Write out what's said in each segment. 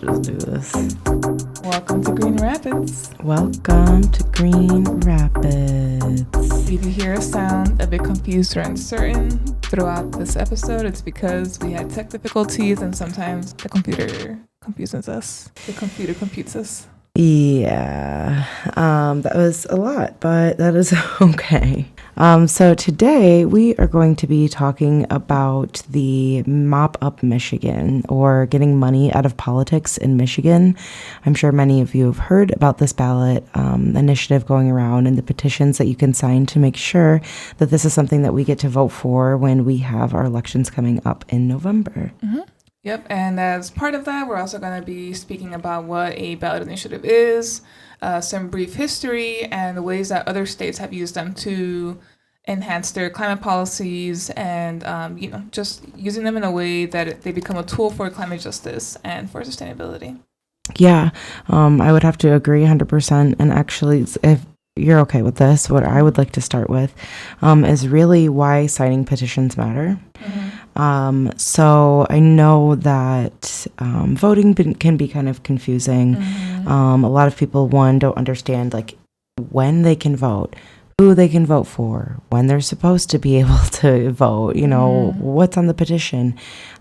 just do this. Welcome to Green Rapids. Welcome to Green Rapids. If you hear a sound a bit confused or uncertain throughout this episode, it's because we had tech difficulties and sometimes the computer confuses us. The computer computes us. Yeah, that was a lot, but that is okay. So today we are going to be talking about the Mop Up Michigan, or getting money out of politics in Michigan. I'm sure many of you have heard about this ballot initiative going around and the petitions that you can sign to make sure that this is something that we get to vote for when we have our elections coming up in November. Mm-hmm. Yep, and as part of that, we're also going to be speaking about what a ballot initiative is, some brief history, and the ways that other states have used them to enhance their climate policies and, just using them in a way that they become a tool for climate justice and for sustainability. Yeah, I would have to agree 100%. And actually, if you're okay with this, what I would like to start with is really why signing petitions matter. Mm-hmm. So I know that voting can be kind of confusing. Mm-hmm. A lot of people, don't understand like when they can vote, who they can vote for, when they're supposed to be able to vote, what's on the petition.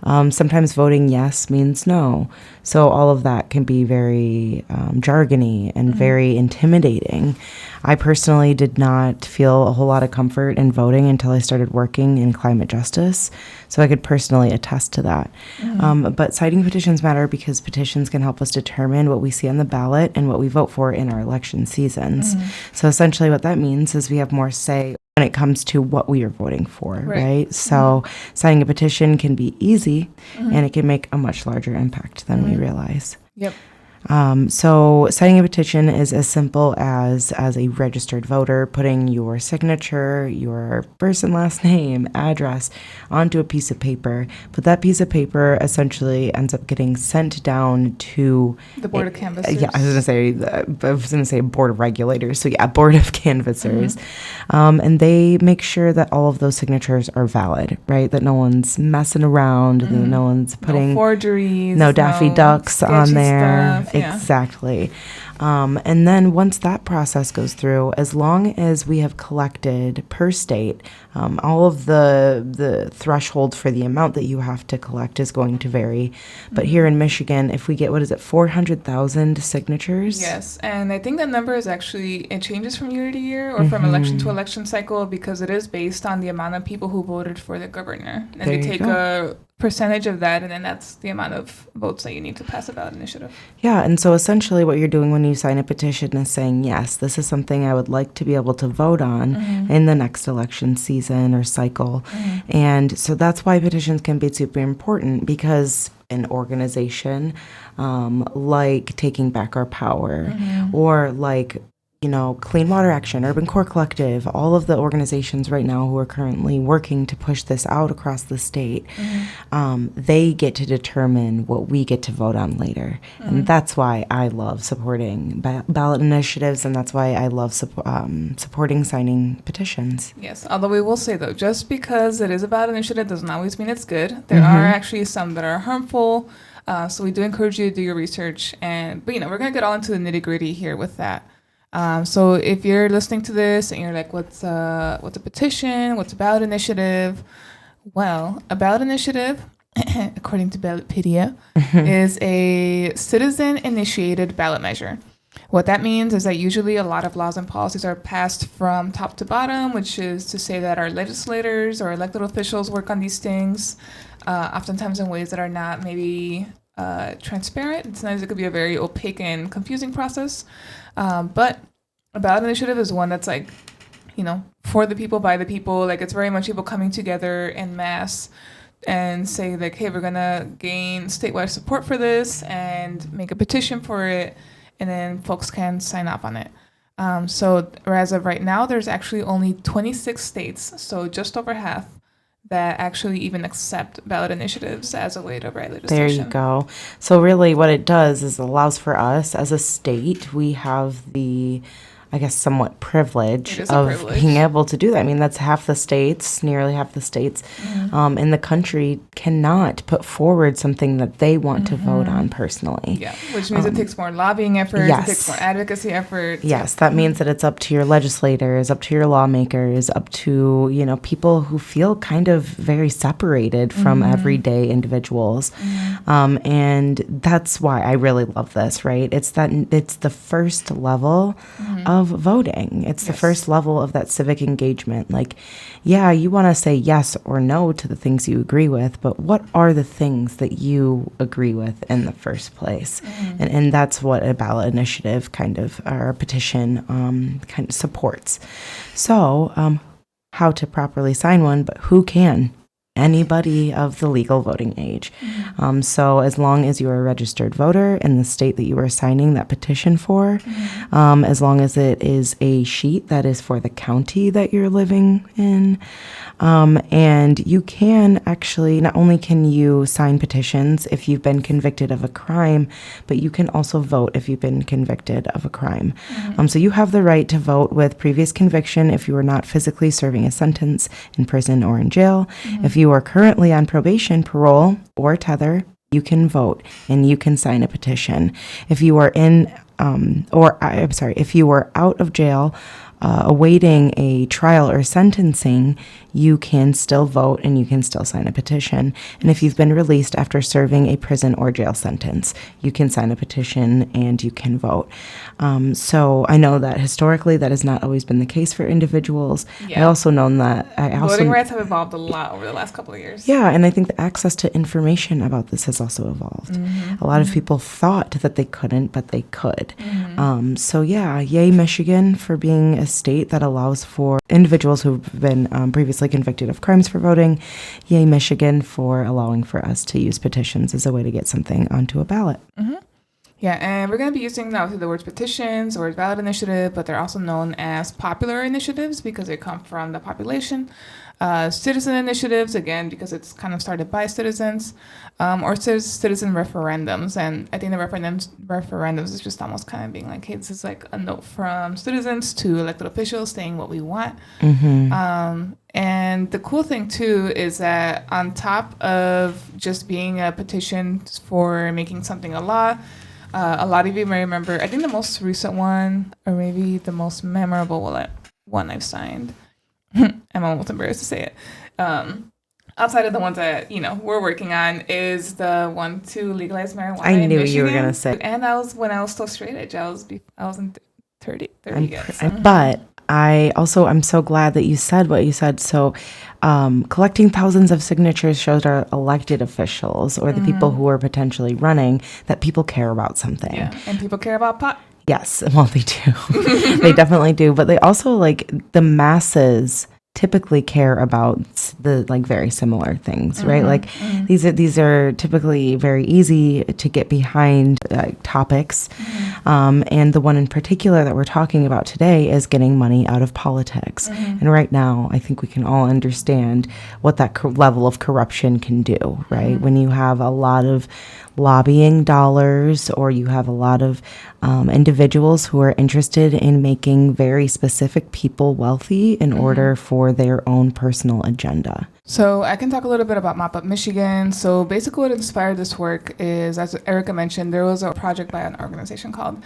Sometimes voting yes means no. So all of that can be very jargony and very intimidating. I personally did not feel a whole lot of comfort in voting until I started working in climate justice. So I could personally attest to that. But citing petitions matter because petitions can help us determine what we see on the ballot and what we vote for in our election seasons. So essentially what that means is we have more say when it comes to what we are voting for, right? So signing a petition can be easy and it can make a much larger impact than we realize. Yep. So signing a petition is as simple as a registered voter putting your signature, your first and last name, address onto a piece of paper. But that piece of paper essentially ends up getting sent down to the board of canvassers. Yeah, I was going to say board of regulators. So yeah, board of canvassers. And they make sure that all of those signatures are valid, right? That no one's messing around, that no one's putting no forgeries, no Daffy Ducks on there. Stuff. Yeah. Exactly. And then once that process goes through, as long as we have collected per state, all of the threshold for the amount that you have to collect is going to vary. But here in Michigan, if we get, 400,000 signatures? Yes, and I think that number is actually, it changes from year to year or from election to election cycle because it is based on the amount of people who voted for the governor. And they take a percentage of that, and then that's the amount of votes that you need to pass a ballot initiative. Yeah, and so essentially what you're doing when you sign a petition is saying, yes, this is something I would like to be able to vote on in the next election season or cycle. And so that's why petitions can be super important, because an organization like Taking Back Our Power or like Clean Water Action, Urban Core Collective, all of the organizations right now who are currently working to push this out across the state, they get to determine what we get to vote on later. And that's why I love supporting ballot initiatives, and that's why I love supporting signing petitions. Yes, although we will say, though, just because it is a ballot initiative doesn't always mean it's good. There are actually some that are harmful, so we do encourage you to do your research. But we're going to get all into the nitty-gritty here with that. So if you're listening to this and you're like, what's a petition? What's a ballot initiative? Well, a ballot initiative, according to Ballotpedia, is a citizen-initiated ballot measure. What that means is that usually a lot of laws and policies are passed from top to bottom, which is to say that our legislators or elected officials work on these things, oftentimes in ways that are not maybe transparent. Sometimes it could be a very opaque and confusing process. But a ballot initiative is one that's like, for the people, by the people. Like, it's very much people coming together en masse and say like, hey, we're going to gain statewide support for this and make a petition for it. And then folks can sign off on it. So as of right now, there's actually only 26 states, so just over half, that actually even accept ballot initiatives as a way to write legislation. There you go. So really what it does is allows for us as a state, we have the I guess, somewhat privilege It is a of privilege. being able to do that. I mean, that's half the states, nearly half the states in the country cannot put forward something that they want to vote on personally. Yeah, which means it takes more lobbying effort, yes. it takes more advocacy effort. Yes, that means that it's up to your legislators, up to your lawmakers, up to, you know, people who feel kind of very separated from everyday individuals. And that's why I really love this, right? It's the first level of voting. It's the first level of that civic engagement. Like, yeah, you want to say yes or no to the things you agree with, but what are the things that you agree with in the first place? And that's what a ballot initiative kind of, or a petition kind of supports. So how to properly sign one, but who can? Anybody of the legal voting age. So as long as you're a registered voter in the state that you are signing that petition for, as long as it is a sheet that is for the county that you're living in, and you can actually, not only can you sign petitions if you've been convicted of a crime, but you can also vote if you've been convicted of a crime. So you have the right to vote with previous conviction if you are not physically serving a sentence in prison or in jail. If you are currently on probation, parole, or tether, you can vote and you can sign a petition. If you are if you are out of jail, awaiting a trial or sentencing, you can still vote and you can still sign a petition. And if you've been released after serving a prison or jail sentence, you can sign a petition and you can vote. So I know that historically that has not always been the case for individuals. Yeah. I also know that Voting rights have evolved a lot over the last couple of years. Yeah, and I think the access to information about this has also evolved. A lot of people thought that they couldn't, but they could. So yeah, yay Michigan for being a state that allows for individuals who've been previously convicted of crimes for voting. Yay Michigan for allowing for us to use petitions as a way to get something onto a ballot. Yeah, and we're going to be using obviously the words petitions or ballot initiative, but they're also known as popular initiatives because they come from the population. Citizen initiatives, again, because it's kind of started by citizens, or citizen referendums. And I think the referendums is just almost kind of being like, hey, this is like a note from citizens to elected officials saying what we want. And the cool thing, too, is that on top of just being a petition for making something a law, a lot of you may remember, I think the most recent one, or maybe the most memorable one I've signed, I'm almost embarrassed to say it, outside of the ones that, we're working on, is the one to legalize marijuana I in knew Michigan. you were going to say. And that was when I was still straight edge. I was in 30 years. But I'm so glad that you said what you said. So collecting thousands of signatures shows our elected officials or the people who are potentially running that people care about something. Yeah, and people care about pot. Yes, well, they do. They definitely do. But they also, the masses typically care about the very similar things, right? These are typically very easy to get behind topics. And the one in particular that we're talking about today is getting money out of politics. And right now, I think we can all understand what that level of corruption can do, right? When you have a lot of lobbying dollars, or you have a lot of individuals who are interested in making very specific people wealthy in order for their own personal agenda. So I can talk a little bit about Mop Up Michigan. So basically what inspired this work is, as Erica mentioned, there was a project by an organization called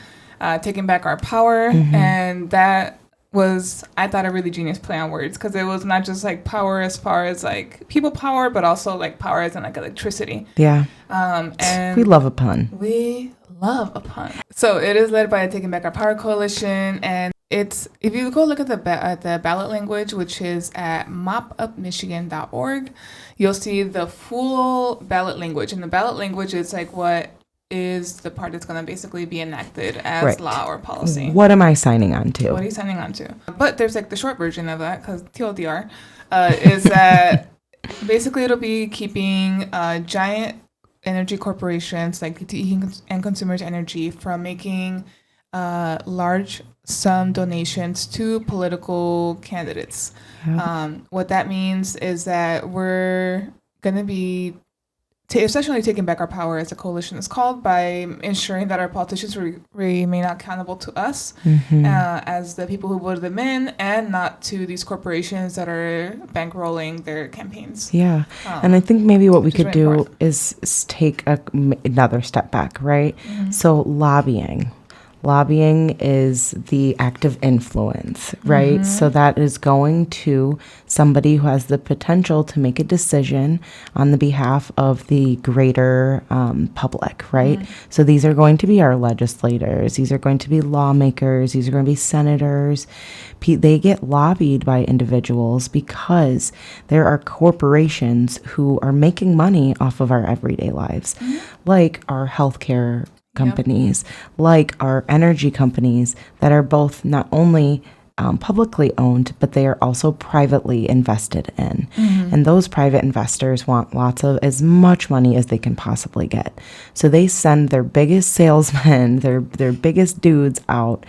Taking Back Our Power. And that was, I thought, a really genius play on words, because it was not just power as far as people power, but also power as in electricity. Yeah. And we love a pun. We love a pun. So it is led by the Taking Back Our Power Coalition, and if you go look at the ballot language, which is at mopupmichigan.org, you'll see the full ballot language. And the ballot language is what is the part that's going to basically be enacted as law or policy. What am I signing on to? What are you signing on to? But there's the short version of that, because TLDR, is that basically it'll be keeping giant energy corporations like DTE and Consumers Energy from making large sum donations to political candidates. What that means is that we're going to be essentially taking back our power, as the coalition is called, by ensuring that our politicians remain accountable to us as the people who voted them in, and not to these corporations that are bankrolling their campaigns. Yeah. And I think maybe what we could really do important. is take another step back, right? So lobbying. Lobbying is the act of influence, right? So that is going to somebody who has the potential to make a decision on the behalf of the greater public, right? So these are going to be our legislators. These are going to be lawmakers. These are going to be senators. They get lobbied by individuals because there are corporations who are making money off of our everyday lives, like our healthcare companies, like our energy companies that are both not only publicly owned, but they are also privately invested in. And those private investors want as much money as they can possibly get. So they send their biggest salesmen, their biggest dudes out,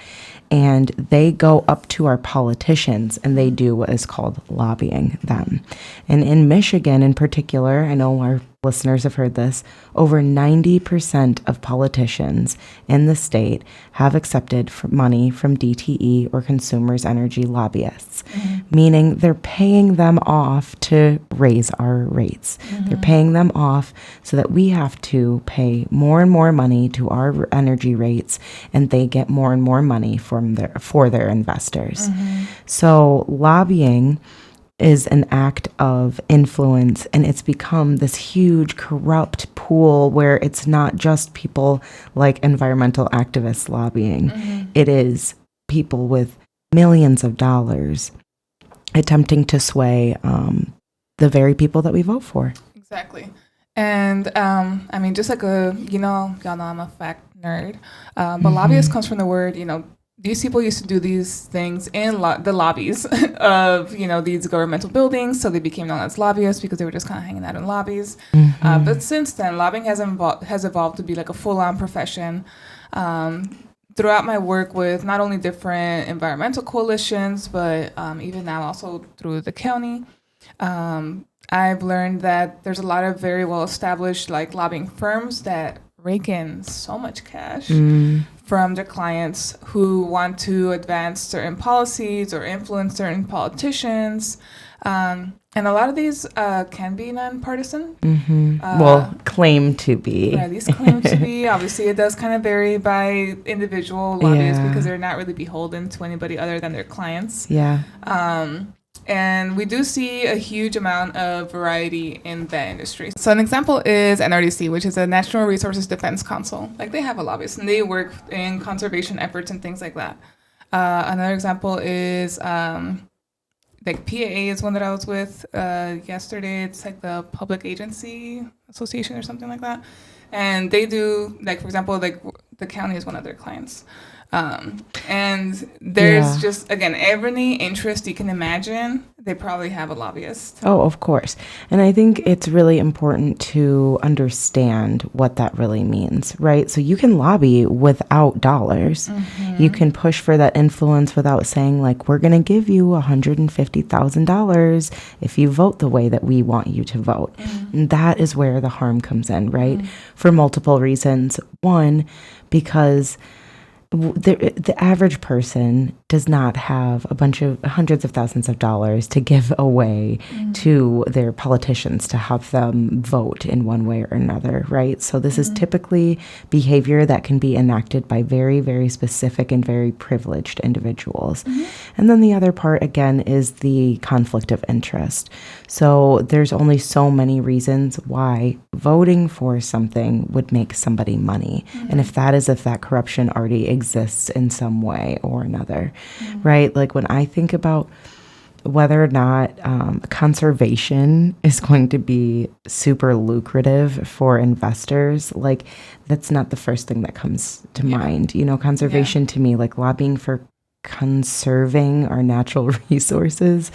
and they go up to our politicians and they do what is called lobbying them. And in Michigan in particular, I know our listeners have heard this, over 90% of politicians in the state have accepted money from DTE or Consumers Energy lobbyists, meaning they're paying them off to raise our rates. They're paying them off so that we have to pay more and more money to our energy rates, and they get more and more money for their investors. So lobbying is an act of influence, and it's become this huge corrupt pool where it's not just people like environmental activists lobbying. It is people with millions of dollars attempting to sway the very people that we vote for. Exactly. And I mean, just like y'all know I'm a fact nerd, but lobbyist comes from the word, these people used to do these things in the lobbies of, these governmental buildings. So they became known as lobbyists because they were just kind of hanging out in lobbies. But since then, lobbying has evolved to be like a full-on profession. Throughout my work with not only different environmental coalitions, but even now also through the county, I've learned that there's a lot of very well-established lobbying firms that rake in so much cash from their clients who want to advance certain policies or influence certain politicians. And a lot of these can be nonpartisan. Claim to be. Yeah, these claim to be. Obviously, it does kind of vary by individual lobbyists because they're not really beholden to anybody other than their clients. Yeah. And we do see a huge amount of variety in that industry. So an example is NRDC, which is a Natural Resources Defense Council. They have a lobbyist, and they work in conservation efforts and things like that. Another example is PAA is one that I was with yesterday. It's like the Public Agency Association or something like that. And they do, for example, the county is one of their clients. And there's just, again, every interest you can imagine, they probably have a lobbyist. Oh, of course. And I think it's really important to understand what that really means, right? So you can lobby without dollars. You can push for that influence without saying, we're going to give you $150,000 if you vote the way that we want you to vote. And that is where the harm comes in, right? For multiple reasons. One, because the average person does not have a bunch of hundreds of thousands of dollars to give away to their politicians to have them vote in one way or another, right? So this is typically behavior that can be enacted by very, very specific and very privileged individuals. And then the other part, again, is the conflict of interest. So there's only so many reasons why voting for something would make somebody money. And if that corruption already exists in some way or another, right? When I think about whether or not conservation is going to be super lucrative for investors, that's not the first thing that comes to mind. Conservation to me, lobbying for conserving our natural resources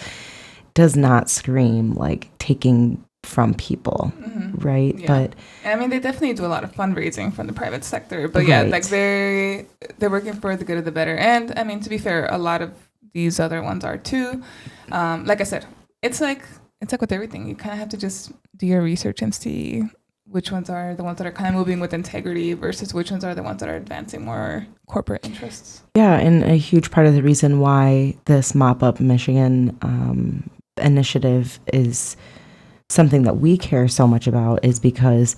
does not scream taking from people, right? But I mean, they definitely do a lot of fundraising from the private sector, but they're working for the good of the better. And I mean, to be fair, a lot of these other ones are too. Like I said, it's like with everything, you kind of have to just do your research and see which ones are the ones that are kind of moving with integrity versus which ones are the ones that are advancing more corporate interests. Yeah, and a huge part of the reason why this Mop Up Michigan initiative is something that we care so much about is because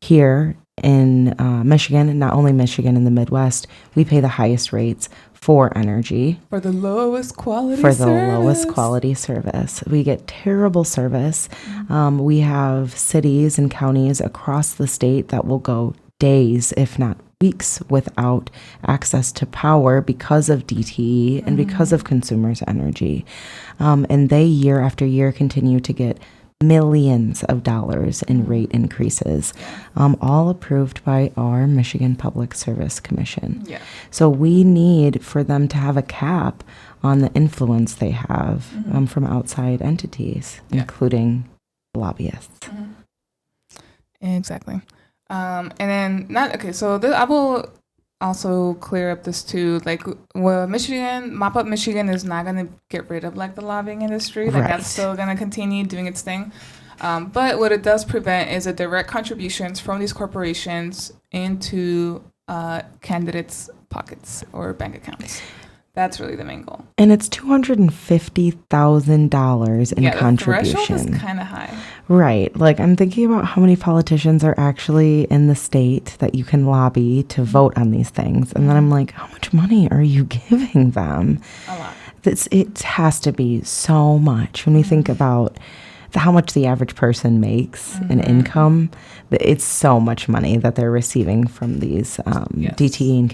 here in Michigan, and not only Michigan, in the Midwest, we pay the highest rates for energy. For the lowest quality service. We get terrible service. We have cities and counties across the state that will go days, if not weeks, without access to power because of DTE and because of Consumers Energy. And they, year after year, continue to get millions of dollars in rate increases, all approved by our Michigan Public Service Commission. Yeah. So we need for them to have a cap on the influence they have from outside entities, including lobbyists. Exactly. And then I will also clear up this too. Like, well, Mop Up Michigan is not going to get rid of like the lobbying industry. Like, that's still going to continue doing its thing. But what it does prevent is a direct contributions from these corporations into candidates' pockets or bank accounts. That's really the main goal. And it's $250,000 in contribution. The threshold is kind of high. Right. Like, I'm thinking about how many politicians are actually in the state that you can lobby to vote on these things. And then I'm like, how much money are you giving them? A lot. It has to be so much when we think about how much the average person makes in income. It's so much money that they're receiving from these DTE and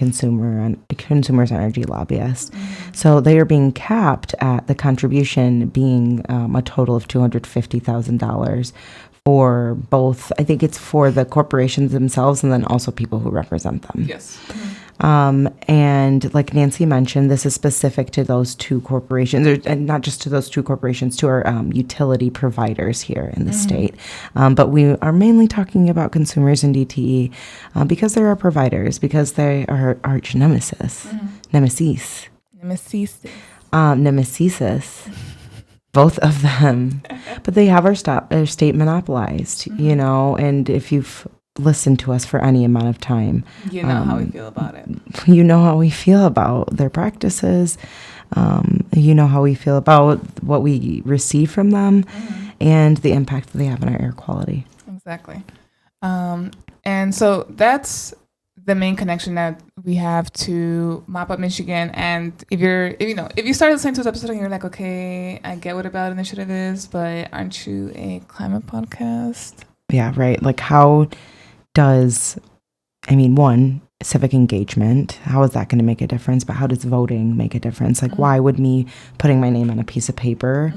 Consumers Energy lobbyists. So they are being capped at the contribution being a total of $250,000 for both. I think it's for the corporations themselves and then also people who represent them. Yes. And like Nancy mentioned, this is specific to those two corporations, and not just to those two corporations, to our utility providers here in the state. But we are mainly talking about consumers and DTE because they're our providers, because they are arch nemesis. Nemesis. Both of them. But they have our state monopolized, you know, and if you've listened to us for any amount of time, you know how we feel about it. You know how we feel about their practices. You know how we feel about what we receive from them and the impact that they have on our air quality. Exactly. And so that's the main connection that we have to Mop Up Michigan. And if you started listening to this episode and you're like, okay, I get what a ballot initiative is, but aren't you a climate podcast? Yeah, right. Like, how does, one, civic engagement, how is that going to make a difference? But how does voting make a difference? Like, why would me putting my name on a piece of paper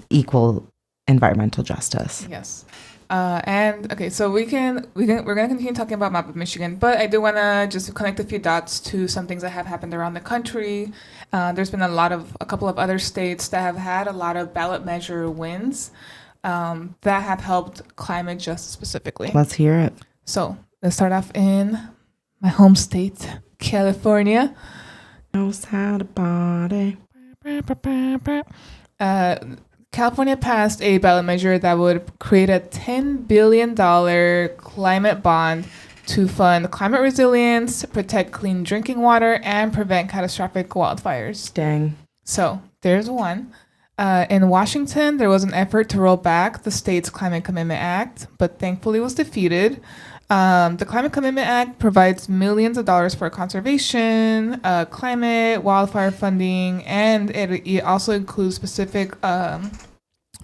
equal environmental justice? Yes. So we're gonna continue talking about Mop Up Michigan, but I do want to just connect a few dots to some things that have happened around the country. There's been a couple of other states that have had a lot of ballot measure wins that have helped climate justice specifically. Let's hear it. So let's start off in my home state, California. Knows how to party. California passed a ballot measure that would create a $10 billion climate bond to fund climate resilience, protect clean drinking water, and prevent catastrophic wildfires. Dang. So there's one. In Washington, there was an effort to roll back the state's Climate Commitment Act, but thankfully was defeated. The Climate Commitment Act provides millions of dollars for conservation, climate, wildfire funding, and it also includes specific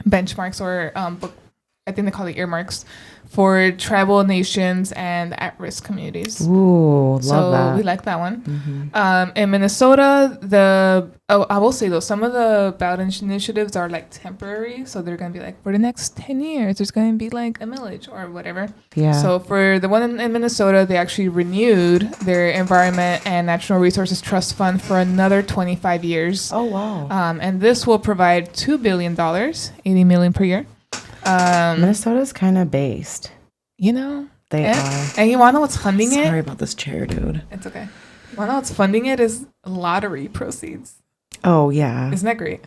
benchmarks or I think they call it earmarks for tribal nations and at-risk communities. Ooh, love that. So we like that one. In Minnesota, I will say though, some of the ballot initiatives are like temporary. So they're going to be like, for the next 10 years, there's going to be like a millage or whatever. Yeah. So for the one in Minnesota, they actually renewed their Environment and Natural Resources Trust Fund for another 25 years. Oh, wow. And this will provide $2 billion, $80 million per year. Minnesota's kind of based. You know? They are. And you want to know what's funding it? Sorry about this chair, dude. It's okay. You want to know what's funding it is lottery proceeds. Oh, yeah. Isn't that great?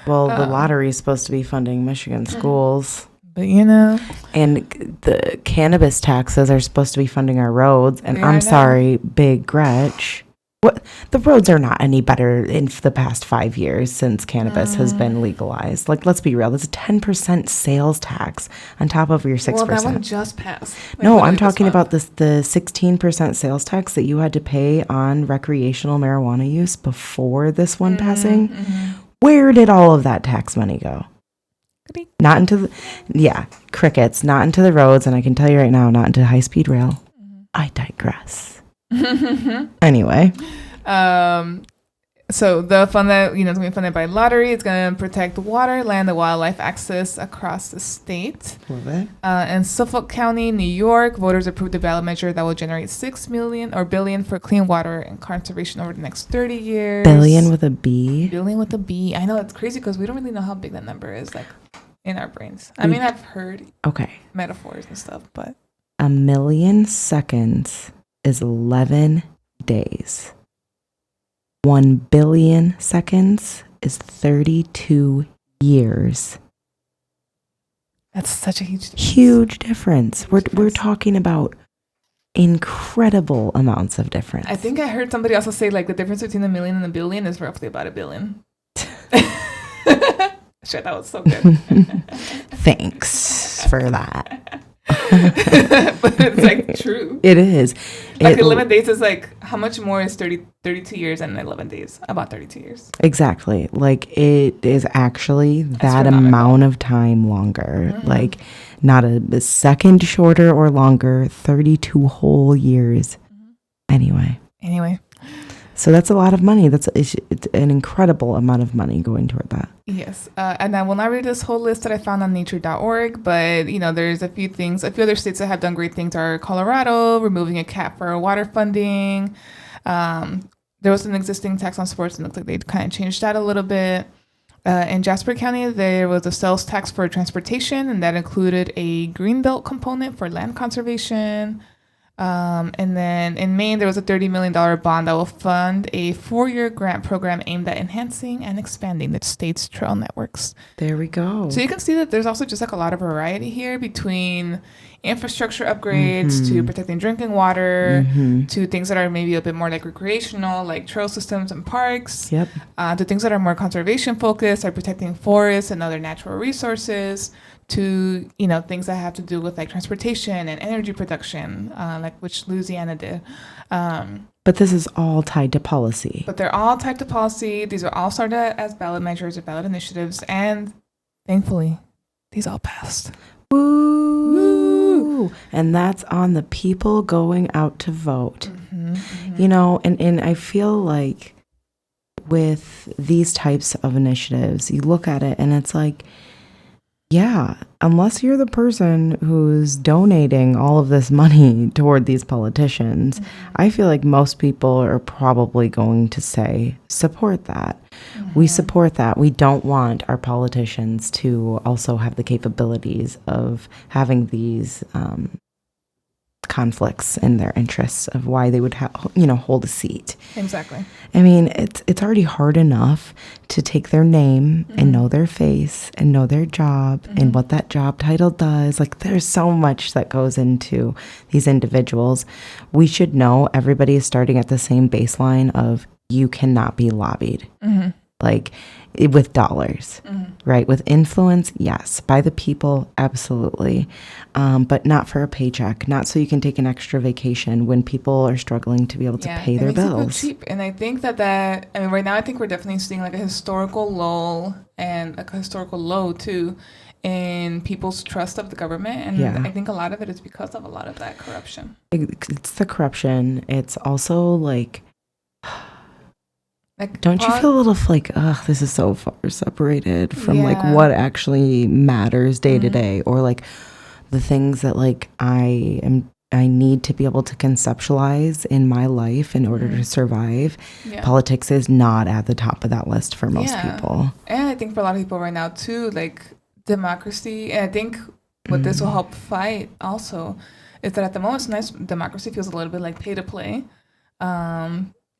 Well, the lottery is supposed to be funding Michigan schools. But, you know. And the cannabis taxes are supposed to be funding our roads. And I'm sorry, Big Gretch. What, the roads are not any better in the past 5 years since cannabis has been legalized. Like, let's be real. That's a 10% sales tax on top of your 6%. Well, that one just passed. No, I'm talking about the 16% sales tax that you had to pay on recreational marijuana use before this one passing. Where did all of that tax money go? Not into crickets, not into the roads, and I can tell you right now, not into high-speed rail. I digress. Anyway. So the fund that, is going to be funded by lottery, it's going to protect water, land, and wildlife access across the state. Love it. In Suffolk County, New York, voters approved a ballot measure that will generate $6 billion for clean water and conservation over the next 30 years. Billion with a B. Billion with a B. I know, it's crazy because we don't really know how big that number is, like, in our brains. I mean, I've heard metaphors and stuff, but 1 million seconds is 11 days. 1 billion seconds is 32 years. That's such a huge difference. Huge difference. We're talking about incredible amounts of difference. I think I heard somebody also say, like, the difference between a million and a billion is roughly about $1 billion. Sure, that was so good. Thanks for that. But it's like true. It is. Like 11 days is like, how much more is 32 years and 11 days? About 32 years. Exactly. Like, it is actually that amount of time longer. Like, not a second shorter or longer, 32 whole years. Anyway. So that's a lot of money. It's an incredible amount of money going toward that. Yes. And I will not read this whole list that I found on nature.org, but, there's a few things. A few other states that have done great things are Colorado, removing a cap for water funding. There was an existing tax on sports, and it looks like they kind of changed that a little bit. In Jasper County, there was a sales tax for transportation, and that included a greenbelt component for land conservation. And then in Maine, there was a $30 million bond that will fund a 4-year grant program aimed at enhancing and expanding the state's trail networks. There we go. So you can see that there's also just like a lot of variety here between infrastructure upgrades to protecting drinking water to things that are maybe a bit more like recreational, like trail systems and parks. Yep. To things that are more conservation focused, like protecting forests and other natural resources, to things that have to do with like transportation and energy production, like which Louisiana did. But this is all tied to policy. But they're all tied to policy. These are all started as ballot measures or ballot initiatives, and thankfully, these all passed. Woo! And that's on the people going out to vote. And I feel like with these types of initiatives, you look at it and it's like, yeah, unless you're the person who's donating all of this money toward these politicians, I feel like most people are probably going to say, support that. We support that. We don't want our politicians to also have the capabilities of having these conflicts in their interests of why they would hold a seat. Exactly. I mean, it's already hard enough to take their name and know their face and know their job and what that job title does. Like, there's so much that goes into these individuals. We should know everybody is starting at the same baseline of you cannot be lobbied. Like, with dollars, right? With influence, yes. By the people, absolutely. But not for a paycheck, not so you can take an extra vacation when people are struggling to be able to pay their bills. Cheap. And I think that right now I think we're definitely seeing like a historical lull and like a historical low too in people's trust of the government. And I think a lot of it is because of a lot of that corruption. It's the corruption. It's also like don't you feel a little like, this is so far separated from like what actually matters day to day, or like the things that like I need to be able to conceptualize in my life in order to survive. Politics is not at the top of that list for most people. And I think for a lot of people right now too, like democracy, and I think what this will help fight also is that at the moment sometimes democracy feels a little bit like pay to play.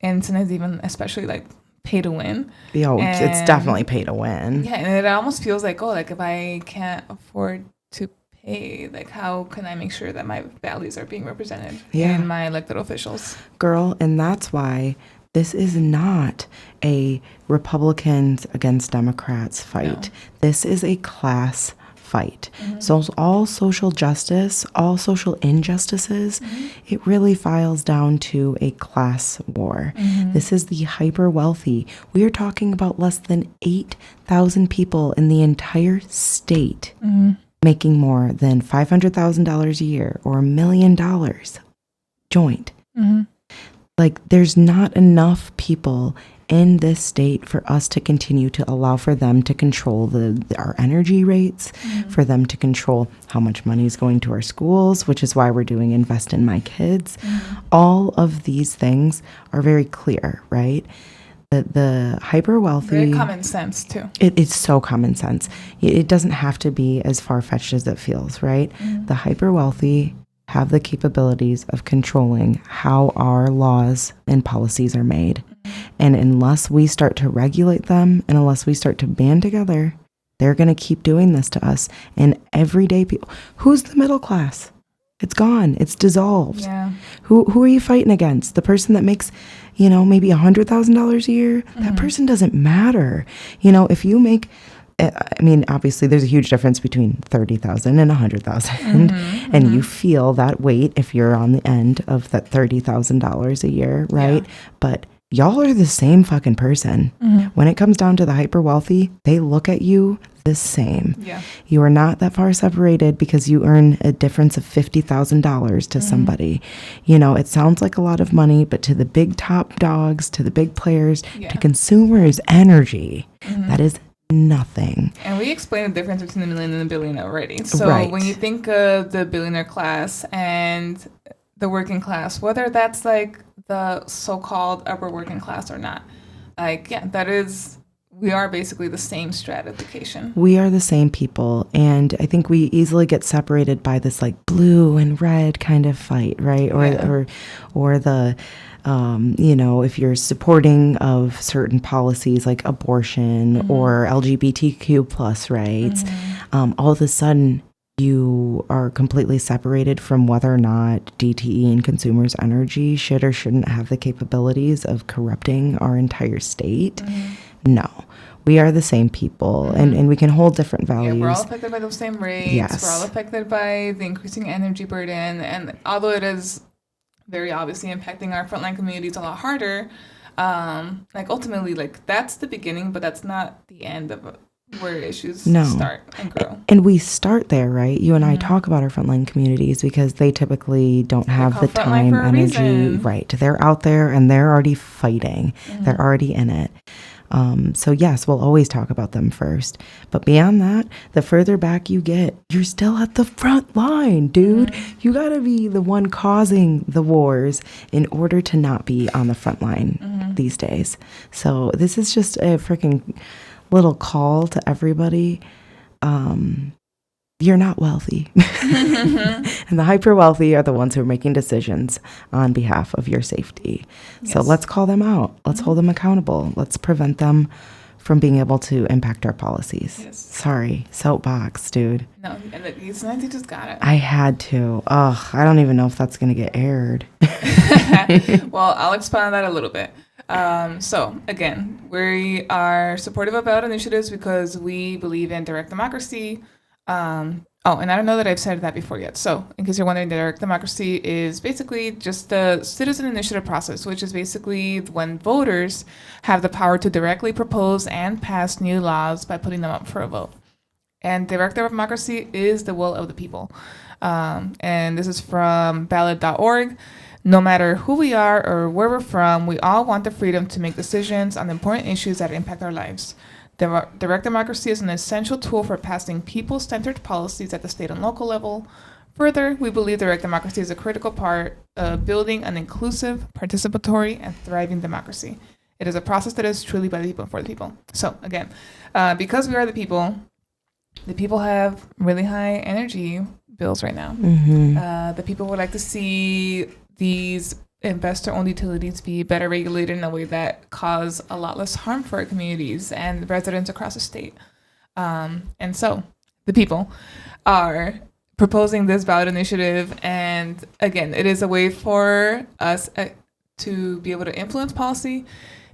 And sometimes even especially like pay to win. It's definitely pay to win. Yeah, and it almost feels like, if I can't afford to pay? Like, how can I make sure that my values are being represented Yeah. in my elected officials? Girl, and that's why this is not a Republicans against Democrats fight. No. This is a class fight. So all social justice, all social injustices, it really files down to a class war. This is the hyper wealthy. We are talking about less than 8,000 people in the entire state making more than $500,000 a year or $1 million joint. Like, there's not enough people in this state for us to continue to allow for them to control our energy rates, for them to control how much money is going to our schools, which is why we're doing Invest in My Kids. All of these things are very clear, right? The hyper wealthy, Very common sense too. It's so common sense. It doesn't have to be as far-fetched as it feels, right? The hyper wealthy have the capabilities of controlling how our laws and policies are made. And unless we start to regulate them and unless we start to band together, they're going to keep doing this to us. And everyday people, who's the middle class? It's gone. It's dissolved. Yeah. Who are you fighting against? The person that makes, maybe $100,000 a year? That person doesn't matter. If you make, obviously there's a huge difference between 30,000 and 100,000, and you feel that weight if you're on the end of that $30,000 a year, right? Yeah. But y'all are the same fucking person. When it comes down to the hyper wealthy, they look at you the same. Yeah. You are not that far separated because you earn a difference of $50,000 to somebody. It sounds like a lot of money, but to the big top dogs, to the big players, to consumers' energy, that is nothing. And we explained the difference between the millionaire and the billionaire already. So when you think of the billionaire class and the working class, whether that's like the so-called upper working class or not, we are basically the same stratification. We are the same people. And I think we easily get separated by this like blue and red kind of fight, right? Or the if you're supporting of certain policies like abortion or LGBTQ plus rights, all of a sudden you are completely separated from whether or not DTE and Consumers Energy should or shouldn't have the capabilities of corrupting our entire state. No. We are the same people, and we can hold different values. Yeah, we're all affected by those same rates. Yes. We're all affected by the increasing energy burden. And although it is very obviously impacting our frontline communities a lot harder, ultimately, that's the beginning, but that's not the end of where issues start and grow. And we start there, right? You and I talk about our frontline communities because they typically don't have the time, energy. Right. They're out there and they're already fighting. They're already in it. So yes, we'll always talk about them first. But beyond that, the further back you get, you're still at the front line, dude. You got to be the one causing the wars in order to not be on the front line these days. So this is just a freaking little call to everybody. You're not wealthy. And the hyper wealthy are the ones who are making decisions on behalf of your safety. Yes. So let's call them out. Let's hold them accountable. Let's prevent them from being able to impact our policies. Yes. Sorry, soapbox, dude. No, it's nice you just got it. I had to. Ugh, I don't even know if that's going to get aired. Well, I'll expand on that a little bit. So again, we are supportive of ballot initiatives because we believe in direct democracy. And I don't know that I've said that before yet. So in case you're wondering, direct democracy is basically just the citizen initiative process, which is basically when voters have the power to directly propose and pass new laws by putting them up for a vote. And direct democracy is the will of the people. And this is from ballot.org. No matter who we are or where we're from, we all want the freedom to make decisions on important issues that impact our lives. Direct democracy is an essential tool for passing people-centered policies at the state and local level. Further, we believe direct democracy is a critical part of building an inclusive, participatory, and thriving democracy. It is a process that is truly by the people and for the people. So again, because we are the people have really high energy bills right now. The people would like to see these investor-owned utilities be better regulated in a way that cause a lot less harm for our communities and residents across the state. And so the people, are proposing this ballot initiative. And again, it is a way for us to be able to influence policy,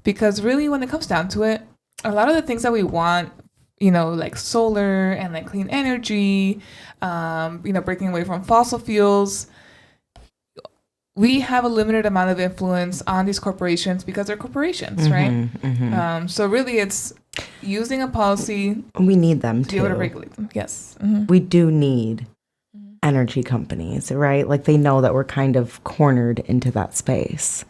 because really when it comes down to it, a lot of the things that we want, like solar and like clean energy, breaking away from fossil fuels, we have a limited amount of influence on these corporations because they're corporations, right? So really it's using a policy. We need them to be able to regulate them. Yes. We do need energy companies, right? Like they know that we're kind of cornered into that space.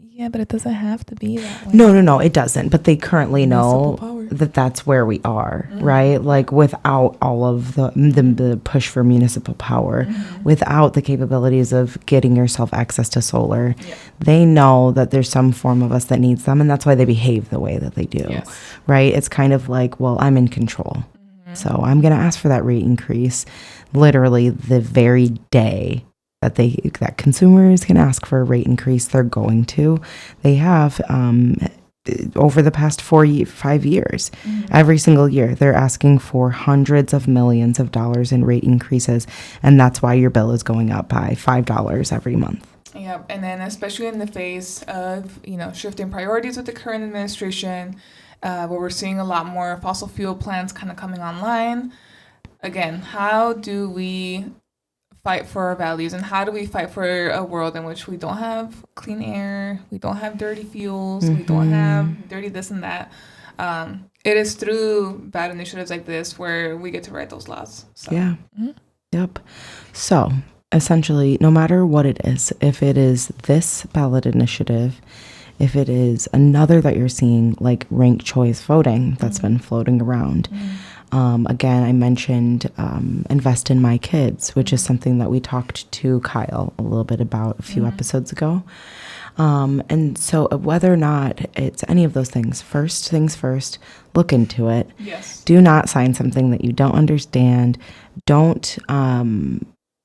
Yeah, but it doesn't have to be that way. No, it doesn't. But they currently know that that's where we are, right? Like without all of the push for municipal power, without the capabilities of getting yourself access to solar, they know that there's some form of us that needs them, and that's why they behave the way that they do, right? It's kind of like, well, I'm in control, so I'm going to ask for that rate increase literally the very day that consumers can ask for a rate increase. They're going to. They have over the past 5 years. Every single year, they're asking for hundreds of millions of dollars in rate increases, and that's why your bill is going up by $5 every month. Yeah, and then especially in the face of shifting priorities with the current administration, where we're seeing a lot more fossil fuel plants kind of coming online. Again, how do we fight for our values, and how do we fight for a world in which we don't have clean air, we don't have dirty fuels, we don't have dirty this and that? It is through bad initiatives like this where we get to write those laws. So. Yeah. Yep. So essentially, no matter what it is, if it is this ballot initiative, if it is another that you're seeing like ranked choice voting that's been floating around, again, I mentioned invest in my kids, which is something that we talked to Kyle a little bit about a few episodes ago. And so whether or not it's any of those things first, look into it. Yes. Do not sign something that you don't understand. Don't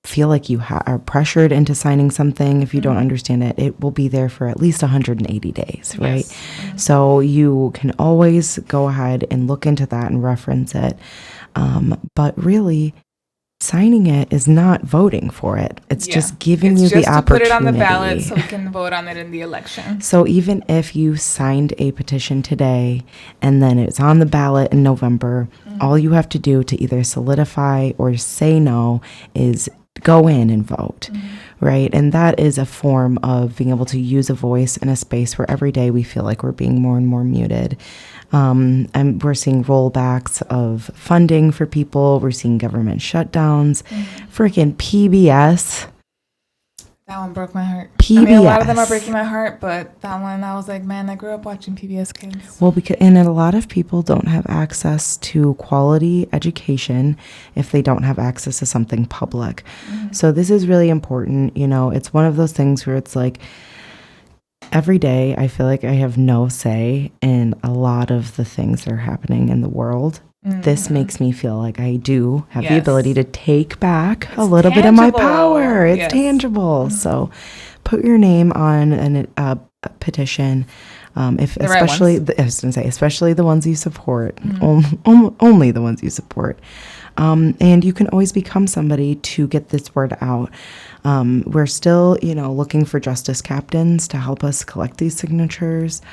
feel like you are pressured into signing something if you don't understand it. It will be there for at least 180 days, right? Yes. So you can always go ahead and look into that and reference it. But really, signing it is not voting for it. It's just giving you the opportunity. Just to put it on the ballot so we can vote on it in the election. So even if you signed a petition today and then it's on the ballot in November, all you have to do to either solidify or say no is go in and vote, right? And that is a form of being able to use a voice in a space where every day we feel like we're being more and more muted. And we're seeing rollbacks of funding for people. We're seeing government shutdowns. Freaking PBS. That one broke my heart. PBS. I mean, a lot of them are breaking my heart, but that one, I was like, man, I grew up watching PBS Kids. Well, and a lot of people don't have access to quality education if they don't have access to something public. So this is really important. It's one of those things where it's like, every day I feel like I have no say in a lot of the things that are happening in the world. This makes me feel like I do have the ability to take back a little bit of my power. It's tangible. So put your name on a petition. Especially the ones you support, only the ones you support. And you can always become somebody to get this word out. We're still, looking for justice captains to help us collect these signatures.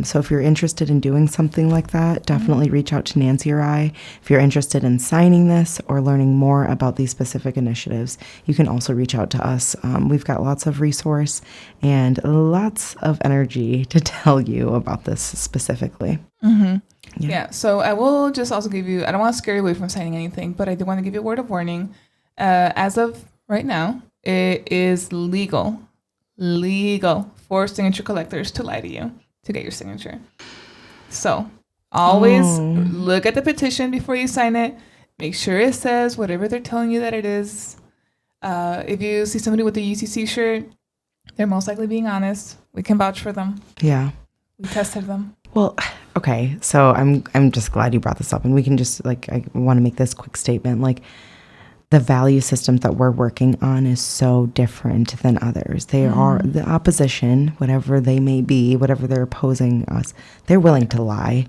So if you're interested in doing something like that, definitely reach out to Nancy or I. If you're interested in signing this or learning more about these specific initiatives, you can also reach out to us. We've got lots of resource and lots of energy to tell you about this specifically. Yeah, so I will just also give you, I don't want to scare you away from signing anything, but I do want to give you a word of warning. As of right now, it is legal for signature collectors to lie to you to get your signature. So always look at the petition before you sign it. Make sure it says whatever they're telling you that it is. If you see somebody with a UCC shirt, they're most likely being honest. We can vouch for them. Yeah. We tested them. Well, okay. So I'm just glad you brought this up, and we can just I want to make this quick statement. the value systems that we're working on is so different than others. They are the opposition, whatever they may be, whatever they're opposing us, they're willing to lie.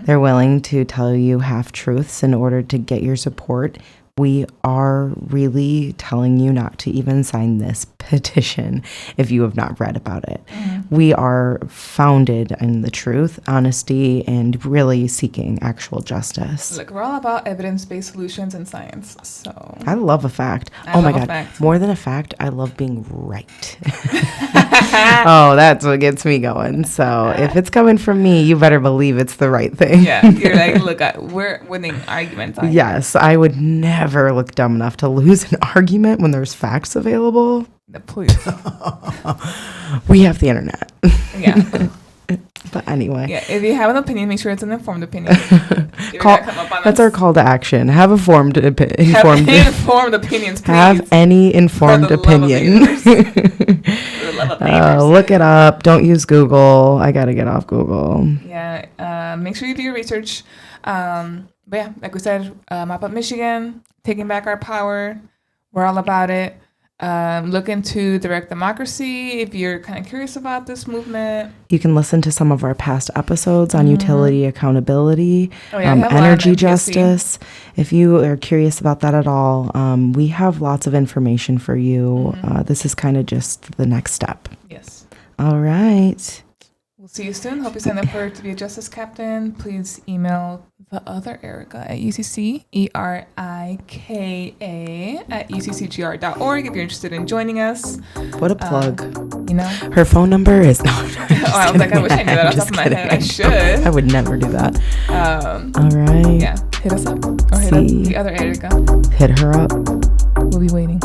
They're willing to tell you half truths in order to get your support. We are really telling you not to even sign this petition if you have not read about it. We are founded in the truth, honesty, and really seeking actual justice. Look, we're all about evidence-based solutions and science. So I love a fact. I oh my love a God. fact. More than a fact, I love being right. Oh, that's what gets me going. So if it's coming from me, you better believe it's the right thing. Yeah, you're like, look, we're winning arguments. Yes, I would never look dumb enough to lose an argument when there's facts available. Please. We have the internet. Yeah. But anyway. Yeah, if you have an opinion, make sure it's an informed opinion. That's our call to action. Have informed opinions, please. Have any informed opinion. Look it up. Don't use Google. I got to get off Google. Yeah. Make sure you do your research. But yeah, like we said, Mop Up Michigan, taking back our power. We're all about it. Look into direct democracy if you're kind of curious about this movement. You can listen to some of our past episodes on utility accountability, energy justice. If you are curious about that at all, we have lots of information for you. This is kind of just the next step. Yes. All right. We'll see you soon. Hope you sign up to be a justice captain. Please email the other Erica at uccerika@uccgr.org if you're interested in joining us. What a plug. Her phone number is... No, I was like, I wish I knew that off the top of my head. I should. I would never do that. All right. Yeah. Hit us up. Or hit up the other Erica. Hit her up. We'll be waiting.